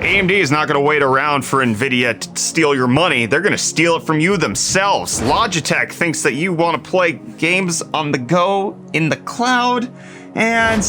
AMD is not going to wait around for Nvidia to steal your money. They're going to steal it from you themselves. Logitech thinks that you want to play games on the go in the cloud, and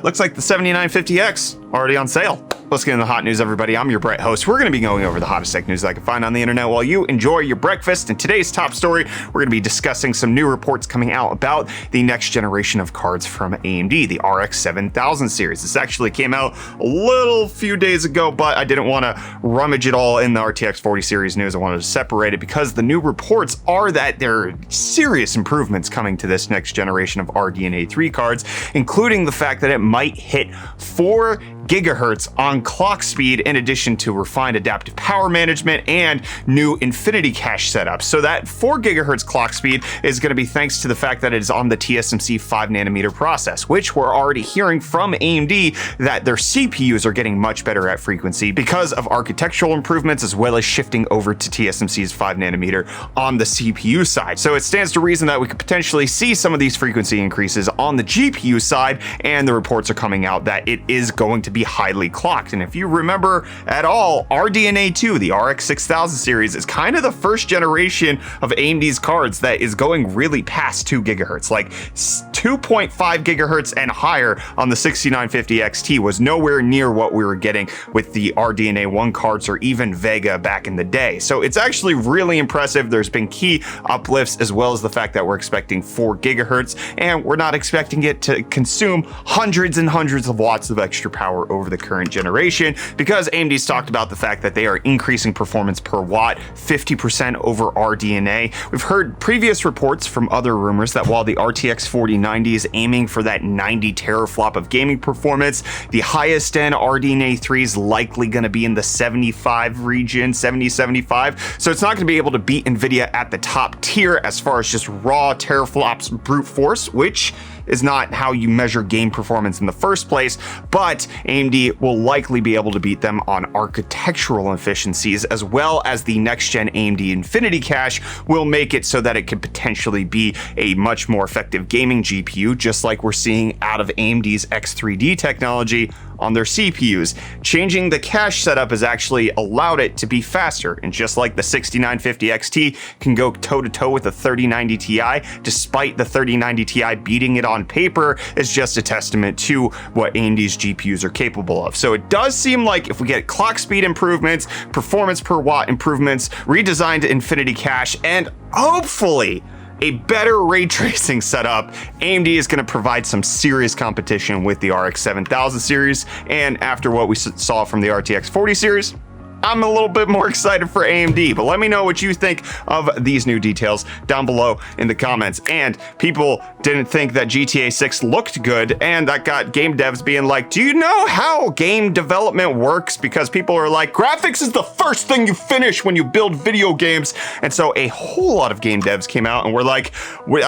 looks like the 7950X already on sale. Let's get into the hot news, everybody. I'm your Brett host. We're going to be going over the hottest tech news I can find on the internet while you enjoy your breakfast. In today's top story, we're going to be discussing some new reports coming out about the next generation of cards from AMD, the RX 7000 series. This actually came out a few days ago, but I didn't want to rummage it all in the RTX 40 series news. I wanted to separate it because the new reports are that there are serious improvements coming to this next generation of RDNA 3 cards, including the fact that it might hit 4 gigahertz on clock speed, in addition to refined adaptive power management and new infinity cache setups. So that 4 gigahertz clock speed is going to be thanks to the fact that it is on the TSMC 5 nanometer process, which we're already hearing from AMD that their CPUs are getting much better at frequency because of architectural improvements, as well as shifting over to TSMC's 5 nanometer on the CPU side. So it stands to reason that we could potentially see some of these frequency increases on the GPU side, and the reports are coming out that it is going to be highly clocked. And if you remember at all, RDNA 2, the RX 6000 series, is kind of the first generation of AMD's cards that is going really past 2 gigahertz. Like 2.5 gigahertz and higher on the 6950 XT was nowhere near what we were getting with the RDNA 1 cards or even Vega back in the day. So it's actually really impressive. There's been key uplifts, as well as the fact that we're expecting 4 gigahertz, and we're not expecting it to consume hundreds and hundreds of watts of extra power over the current generation, because AMD's talked about the fact that they are increasing performance per watt 50% over RDNA. We've heard previous reports from other rumors that while the RTX 4090 is aiming for that 90 teraflop of gaming performance, the highest end RDNA 3 is likely going to be in the 75 region, 70-75. So it's not going to be able to beat Nvidia at the top tier as far as just raw teraflops brute force, which is not how you measure game performance in the first place, but AMD will likely be able to beat them on architectural efficiencies, as well as the next-gen AMD Infinity Cache will make it so that it could potentially be a much more effective gaming GPU, just like we're seeing out of AMD's X3D technology on their CPUs. Changing the cache setup has actually allowed it to be faster, and just like the 6950 XT can go toe-to-toe with the 3090 Ti, despite the 3090 Ti beating it on paper, is just a testament to what AMD's GPUs are capable of. So it does seem like if we get clock speed improvements, performance per watt improvements, redesigned infinity cache, and hopefully a better ray tracing setup, AMD is going to provide some serious competition with the RX 7000 series. And after what we saw from the RTX 40 series, I'm a little bit more excited for AMD, but let me know what you think of these new details down below in the comments. And people didn't think that GTA 6 looked good, and that got game devs being like, do you know how game development works? Because people are like, graphics is the first thing you finish when you build video games. And so a whole lot of game devs came out and were like,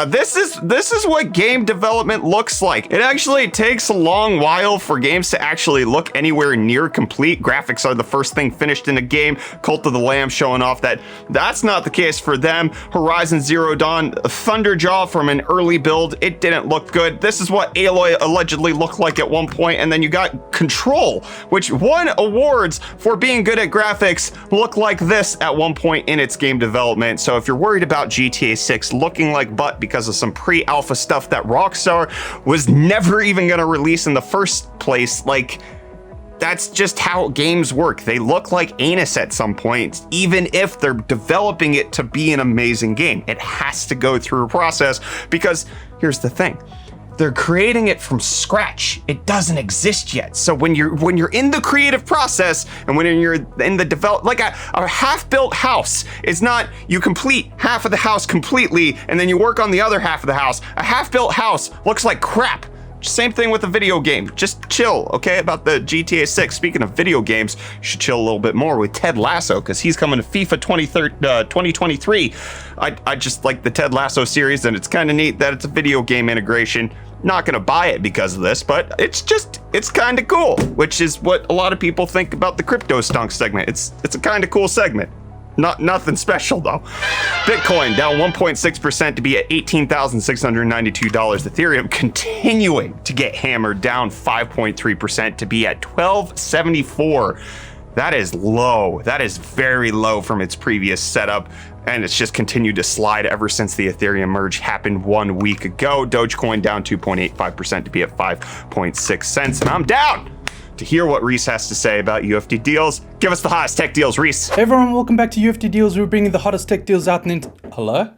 this is what game development looks like. It actually takes a long while for games to actually look anywhere near complete. Graphics are the first thing finished in a game. Cult of the Lamb showing off that that's not the case for them. Horizon Zero Dawn, Thunderjaw from an early build, it didn't look good. This is what Aloy allegedly looked like at one point, and then you got Control, which won awards for being good at graphics, look like this at one point in its game development. So if you're worried about GTA 6 looking like butt because of some pre-alpha stuff that Rockstar was never even going to release in the first place, like, that's just how games work. They look like anus at some point, even if they're developing it to be an amazing game. It has to go through a process, because here's the thing. They're creating it from scratch. It doesn't exist yet. So when you're in the creative process, and when you're in the develop, like a half-built house is not you complete half of the house completely and then you work on the other half of the house. A half-built house looks like crap. Same thing with a video game. Just chill, okay, about the GTA 6. Speaking of video games, you should chill a little bit more with Ted Lasso, because he's coming to FIFA 2023. I just like the Ted Lasso series, and it's kind of neat that it's a video game integration. Not gonna buy it because of this, but it's kind of cool, which is what a lot of people think about the Cryptostonks segment. It's a kind of cool segment. Nothing special though. Bitcoin down 1.6% to be at $18,692. Ethereum continuing to get hammered, down 5.3% to be at $1274. That is low. That is very low from its previous setup. And it's just continued to slide ever since the Ethereum merge happened 1 week ago. Dogecoin down 2.85% to be at 5.6 cents. And I'm down to hear what Reece has to say about UFD Deals. Give us the hottest tech deals, Reece. Hey everyone, welcome back to UFD Deals. We're bringing the hottest tech deals out in... Hello?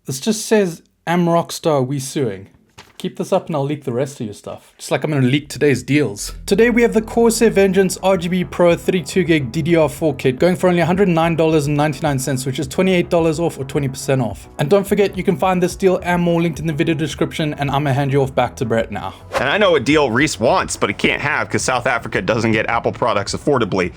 This just says, "Am Rockstar, we suing." Keep this up and I'll leak the rest of your stuff. Just like I'm gonna leak today's deals. Today we have the Corsair Vengeance RGB Pro 32GB DDR4 kit going for only $109.99, which is $28 off or 20% off. And don't forget, you can find this deal and more linked in the video description, and I'm gonna hand you off back to Brett now. And I know a deal Reece wants, but he can't have because South Africa doesn't get Apple products affordably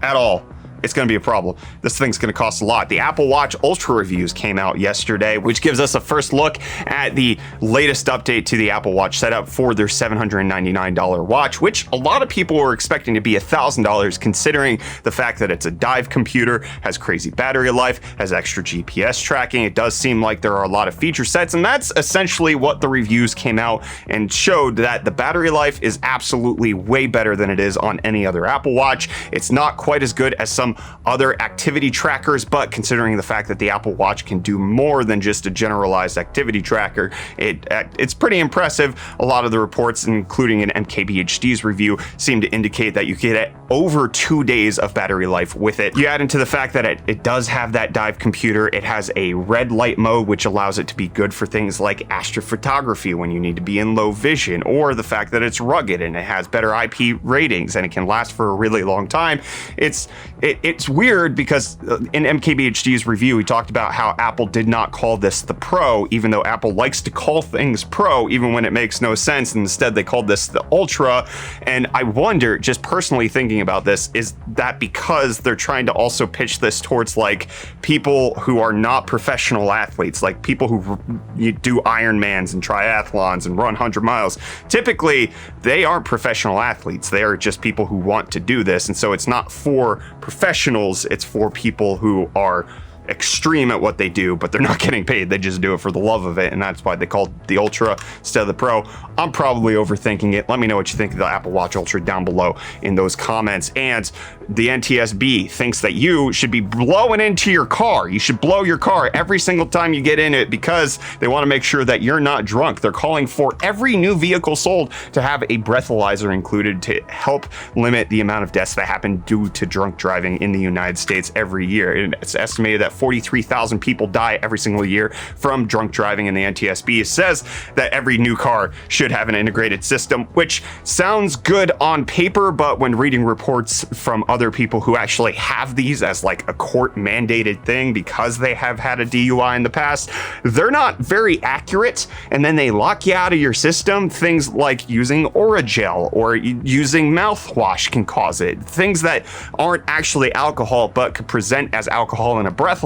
at all. It's going to be a problem. This thing's going to cost a lot. The Apple Watch Ultra reviews came out yesterday, which gives us a first look at the latest update to the Apple Watch setup for their $799 watch, which a lot of people were expecting to be $1,000 considering the fact that it's a dive computer, has crazy battery life, has extra GPS tracking. It does seem like there are a lot of feature sets, and that's essentially what the reviews came out and showed, that the battery life is absolutely way better than it is on any other Apple Watch. It's not quite as good as some other activity trackers, but considering the fact that the Apple Watch can do more than just a generalized activity tracker, it's pretty impressive. A lot of the reports, including an MKBHD's review, seem to indicate that you get over 2 days of battery life with it. You add into the fact that it does have that dive computer. It has a red light mode, which allows it to be good for things like astrophotography when you need to be in low vision, or the fact that it's rugged and it has better IP ratings and it can last for a really long time. It's weird because in MKBHD's review, he talked about how Apple did not call this the Pro, even though Apple likes to call things Pro, even when it makes no sense. And instead, they called this the Ultra. And I wonder, just personally thinking about this, is that because they're trying to also pitch this towards like people who are not professional athletes, like people who do Ironmans and triathlons and run 100 miles. Typically, they aren't professional athletes. They are just people who want to do this. And so it's not for professionals, it's for people who are extreme at what they do, but they're not getting paid. They just do it for the love of it, and that's why they called it the Ultra instead of the Pro. I'm probably overthinking it. Let me know what you think of the Apple Watch Ultra down below in those comments. And the NTSB thinks that you should be blowing into your car. You should blow your car every single time you get in it because they want to make sure that you're not drunk. They're calling for every new vehicle sold to have a breathalyzer included to help limit the amount of deaths that happen due to drunk driving in the United States every year. And it's estimated that 43,000 people die every single year from drunk driving, and the NTSB says that every new car should have an integrated system, which sounds good on paper, but when reading reports from other people who actually have these as like a court mandated thing because they have had a DUI in the past, they're not very accurate, and then they lock you out of your system. Things like using Oragel or using mouthwash can cause it. Things that aren't actually alcohol but could present as alcohol in a breathalyzer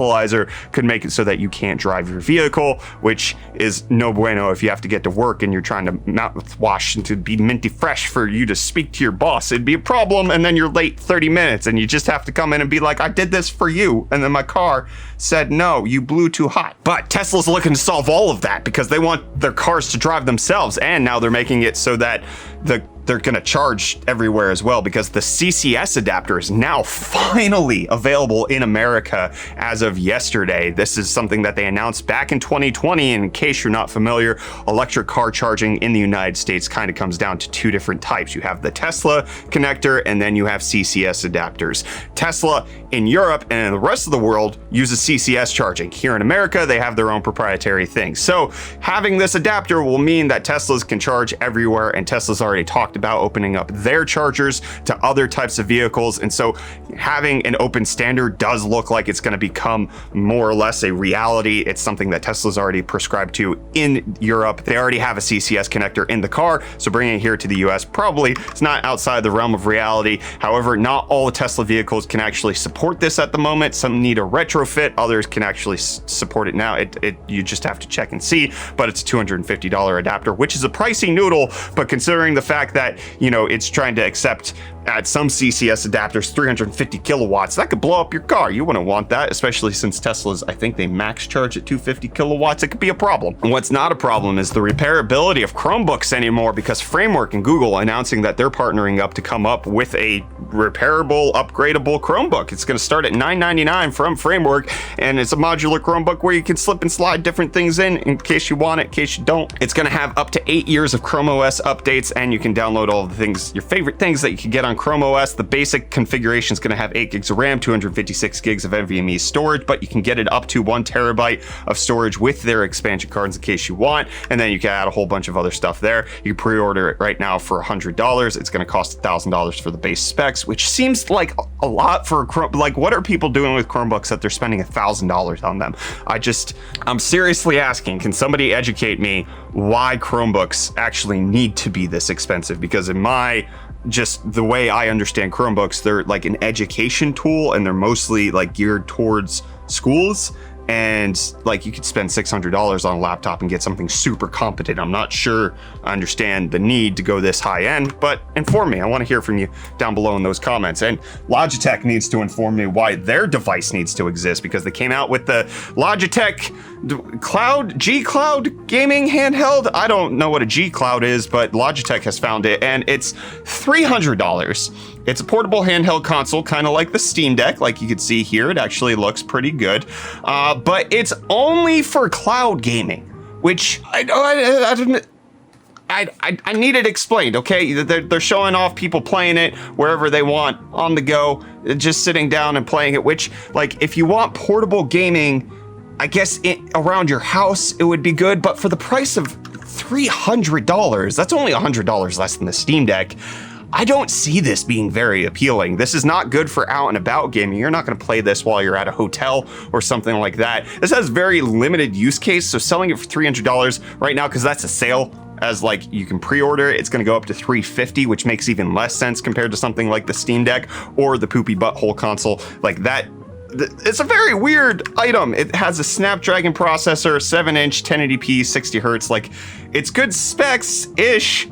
could make it so that you can't drive your vehicle, which is no bueno if you have to get to work and you're trying to mouthwash and to be minty fresh for you to speak to your boss. It'd be a problem, and then you're late 30 minutes and you just have to come in and be like, I did this for you, and then my car said no, you blew too hot. But Tesla's looking to solve all of that because they want their cars to drive themselves, and now they're making it so that they're going to charge everywhere as well, because the CCS adapter is now finally available in America as of yesterday. This is something that they announced back in 2020. And in case you're not familiar, electric car charging in the United States kind of comes down to two different types. You have the Tesla connector, and then you have CCS adapters. Tesla in Europe and in the rest of the world uses CCS charging. Here in America, they have their own proprietary thing. So having this adapter will mean that Teslas can charge everywhere, and Tesla's already talked about opening up their chargers to other types of vehicles. And so having an open standard does look like it's going to become more or less a reality. It's something that Tesla's already prescribed to in Europe. They already have a CCS connector in the car, so bringing it here to the US probably is not outside the realm of reality. However, not all the Tesla vehicles can actually support this at the moment. Some need a retrofit, others can actually support it now. You just have to check and see, but it's a $250 adapter, which is a pricey noodle, but considering the fact that, you know, it's trying to accept at some CCS adapters, 350 kilowatts. That could blow up your car. You wouldn't want that, especially since Tesla's, I think they max charge at 250 kilowatts. It could be a problem. And what's not a problem is the repairability of Chromebooks anymore, because Framework and Google announcing that they're partnering up to come up with a repairable, upgradable Chromebook. It's going to start at $9.99 from Framework, and it's a modular Chromebook where you can slip and slide different things in case you want it, in case you don't. It's going to have up to 8 years of Chrome OS updates, and you can download all the things, your favorite things that you can get on Chrome OS. The basic configuration is going to have 8 gigs of RAM, 256 gigs of NVMe storage, but you can get it up to 1 terabyte of storage with their expansion cards in case you want, and then you can add a whole bunch of other stuff there. You pre-order it right now for $100. It's going to cost $1,000 for the base specs, which seems like a lot for a Chrome. Like, what are people doing with Chromebooks that they're spending $1,000 on them? I'm seriously asking, can somebody educate me why Chromebooks actually need to be this expensive? Because in just the way I understand Chromebooks, they're like an education tool, and they're mostly like geared towards schools. And like, you could spend $600 on a laptop and get something super competent. I'm not sure I understand the need to go this high end, but inform me. I want to hear from you down below in those comments. And Logitech needs to inform me why their device needs to exist, because they came out with the Logitech G Cloud gaming handheld. I don't know what a G Cloud is, but Logitech has found it, and it's $300. It's a portable handheld console, kind of like the Steam Deck. Like you can see here, it actually looks pretty good. But it's only for cloud gaming, which I need it explained, okay? They're showing off people playing it wherever they want, on the go, just sitting down and playing it, which, like, if you want portable gaming, I guess around your house, it would be good, but for the price of $300, that's only $100 less than the Steam Deck. I don't see this being very appealing. This is not good for out and about gaming. You're not going to play this while you're at a hotel or something like that. This has very limited use case, so selling it for $300 right now, because that's a sale, as like you can pre-order it's going to go up to $350, which makes even less sense compared to something like the Steam Deck or the poopy butthole console like that. It's a very weird item. It has a Snapdragon processor, 7-inch, 1080p, 60 hertz. Like, it's good specs-ish,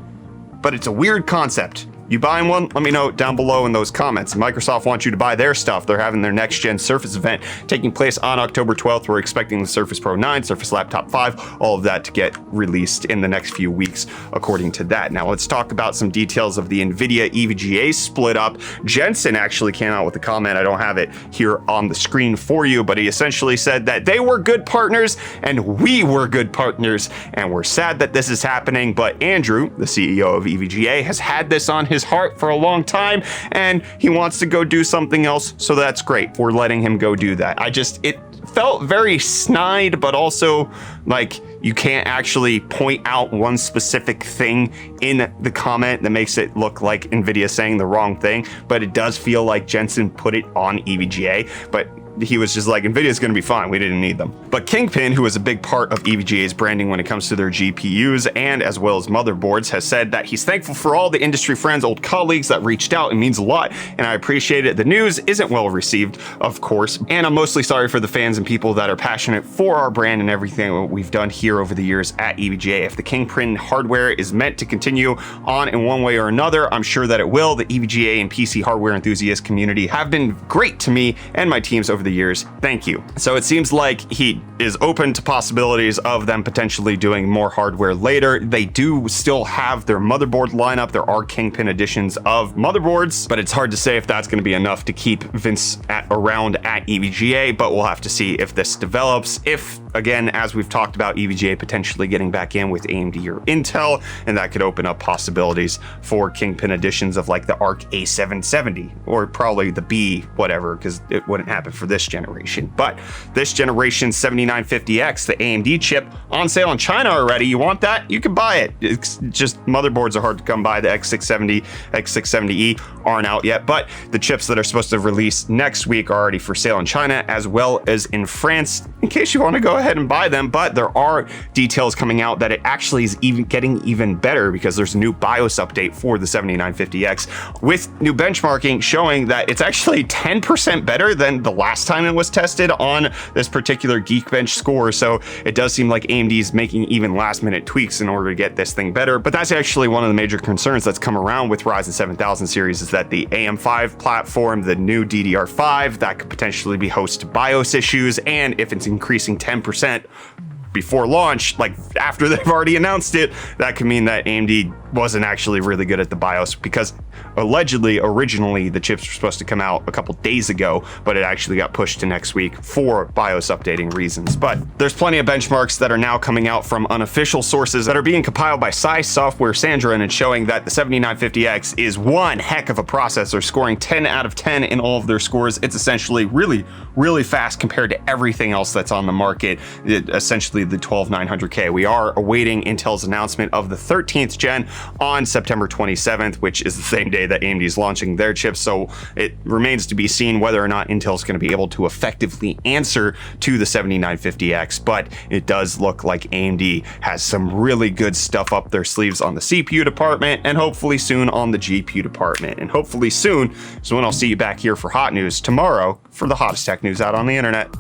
but it's a weird concept. You buying one? Let me know down below in those comments. Microsoft wants you to buy their stuff. They're having their next gen Surface event taking place on October 12th. We're expecting the Surface Pro 9, Surface Laptop 5, all of that to get released in the next few weeks, according to that. Now let's talk about some details of the Nvidia EVGA split up. Jensen actually came out with a comment. I don't have it here on the screen for you, but he essentially said that they were good partners and we were good partners, and we're sad that this is happening. But Andrew, the CEO of EVGA, has had this on his heart for a long time, and he wants to go do something else, so that's great. We're letting him go do that. It felt very snide, but also like you can't actually point out one specific thing in the comment that makes it look like Nvidia saying the wrong thing, but it does feel like Jensen put it on EVGA, but he was just like, Nvidia's gonna be fine, we didn't need them. But Kingpin, who is a big part of EVGA's branding when it comes to their GPUs and as well as motherboards, has said that he's thankful for all the industry friends, old colleagues that reached out. It means a lot, and I appreciate it. The news isn't well received, of course, and I'm mostly sorry for the fans and people that are passionate for our brand and everything we've done here over the years at EVGA. If the Kingpin hardware is meant to continue on in one way or another, I'm sure that it will. The EVGA and PC hardware enthusiast community have been great to me and my teams over the years. Thank you. So it seems like he is open to possibilities of them potentially doing more hardware later. They do still have their motherboard lineup. There are Kingpin editions of motherboards, but it's hard to say if that's going to be enough to keep Vince around at EVGA, but we'll have to see if this develops. If, again, as we've talked about, EVGA potentially getting back in with AMD or Intel, and that could open up possibilities for Kingpin editions of like the Arc A770, or probably the B whatever, because it wouldn't happen for this generation. But this generation 7950X, the AMD chip, on sale in China already. You want that? You can buy it. It's just motherboards are hard to come by. The X670, X670E aren't out yet, but the chips that are supposed to release next week are already for sale in China as well as in France, in case you want to go ahead ahead and buy them, but there are details coming out that it actually is getting even better because there's a new BIOS update for the 7950X with new benchmarking showing that it's actually 10% better than the last time it was tested on this particular Geekbench score. So it does seem like AMD's making even last minute tweaks in order to get this thing better. But that's actually one of the major concerns that's come around with Ryzen 7000 series is that the AM5 platform, the new DDR5, that could potentially be host to BIOS issues. And if it's increasing 10% before launch, like after they've already announced it, that could mean that AMD wasn't actually really good at the BIOS, because allegedly originally the chips were supposed to come out a couple days ago, but it actually got pushed to next week for BIOS updating reasons. But there's plenty of benchmarks that are now coming out from unofficial sources that are being compiled by Size Software Sandra, and showing that the 7950X is one heck of a processor, scoring 10 out of 10 in all of their scores. It's essentially really fast compared to everything else that's on the market, essentially the 12900K. We are awaiting Intel's announcement of the 13th gen on September 27th, which is the same day that AMD is launching their chips. So it remains to be seen whether or not Intel's going to be able to effectively answer to the 7950X, but it does look like AMD has some really good stuff up their sleeves on the CPU department, and hopefully soon on the GPU department. And hopefully soon is when I'll see you back here for hot news tomorrow for the hottest tech news out on the internet.